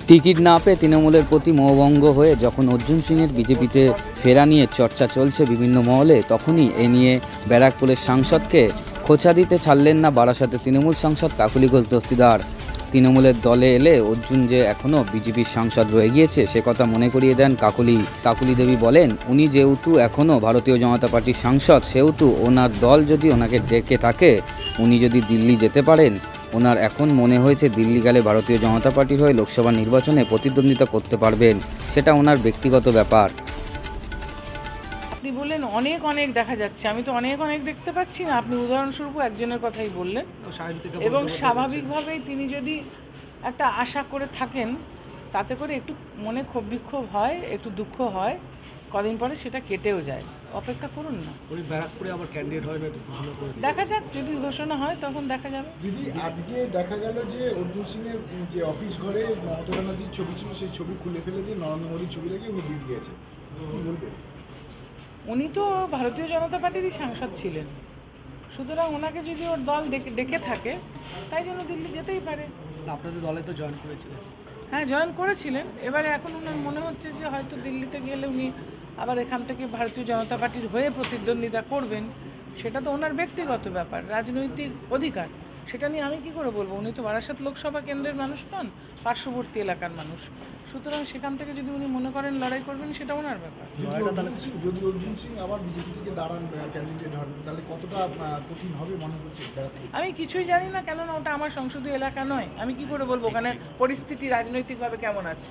Ticket না পেয়ে তৃণমূলের প্রতি মোহভঙ্গ হয়ে যখন অর্জুন সিংয়ের বিজেপিতে ফেরা নিয়ে চর্চা চলছে বিভিন্ন মহলে, তখনই এ নিয়ে ব্যারাকপুরের সাংসদকে খোঁচা দিতে ছাড়লেন না বারাসাতের তৃণমূল সাংসদ কাকলি ঘোষ দস্তিদার। তৃণমূলের দলে এলে অর্জুন যে এখনও বিজেপির সাংসদ রয়ে গিয়েছে সে কথা মনে করিয়ে দেন কাকুলি দেবী। বলেন, উনি যেহেতু এখনও ভারতীয় জনতা পার্টির সাংসদ, সেহেতু ওনার দল যদি ওনাকে ডেকে থাকে, উনি যদি দিল্লি যেতে পারেন, ওনার এখন মনে হয়েছে দিল্লি গেলে ভারতীয় জনতা পার্টির হয়ে লোকসভা নির্বাচনে প্রতিদ্বন্দ্বিতা করতে পারবেন। সেটা ওনার ব্যক্তিগত ব্যাপার। আপনি বললেন অনেক অনেক দেখা যাচ্ছে, আমি তো অনেক অনেক দেখতে পাচ্ছি না। আপনি উদাহরণস্বরূপ একজনের কথাই বললেন, এবং স্বাভাবিকভাবেই তিনি যদি একটা আশা করে থাকেন, তাতে করে একটু মনে ক্ষোভ বিক্ষোভ হয়, একটু দুঃখ হয়, কদিন পরে সেটা কেটেও যায়। অপেক্ষা করুন না, ব্যারাকপুরে আবার ক্যান্ডিডেট হয় না, ঘোষণা করে দেখা যাক। যদি ঘোষণা হয় তখন দেখা যাবে। দিদি, আজকে দেখা গেল যে অর্জুন সিংয়ের যে অফিস ঘরে মমতা ব্যানার্জির ছবি ছিল, সেই ছবি খুলে ফেলে দিয়ে নরেন্দ্র মোদীর ছবি লাগিয়ে উনি দিয়ে দিয়েছে। কি বলবেন? উনি তো ভারতীয় জনতা পার্টিরই সাংসদ ছিলেন, সুতরাং ওনাকে যদি ওর দল ডেকে থাকে, তাই জন্য দিল্লি যেতেই পারে। আপনাদের দলে তো জয়েন করেছিলেন। হ্যাঁ, জয়েন করেছিলেন। এবারে এখন ওনার মনে হচ্ছে যে হয়তো দিল্লিতে গেলে উনি আবার এখান থেকে ভারতীয় জনতা পার্টির হয়ে প্রতিদ্বন্দ্বিতা করবেন। সেটা তো ওনার ব্যক্তিগত ব্যাপার, রাজনৈতিক অধিকার। সেটা নিয়ে আমি কি করে বলবো? উনি তো বারাসাত লোকসভা কেন্দ্রের মানুষ নন, পার্শ্ববর্তী এলাকার মানুষ। সুতরাং সেখান থেকে যদি উনি মনে করেন লড়াই করবেন, সেটা ওনার ব্যাপার। যদি অর্জুন সিং আবার বিজেপি থেকে দাঁড়ান, ক্যান্ডিডেট হন, তাহলে কতটা কঠিন হবে মনে হচ্ছে? আমি কিছুই জানি না, কেননা ওটা আমার সংসদীয় এলাকা নয়। আমি কি করে বলবো ওখানে পরিস্থিতি রাজনৈতিকভাবে কেমন আছে?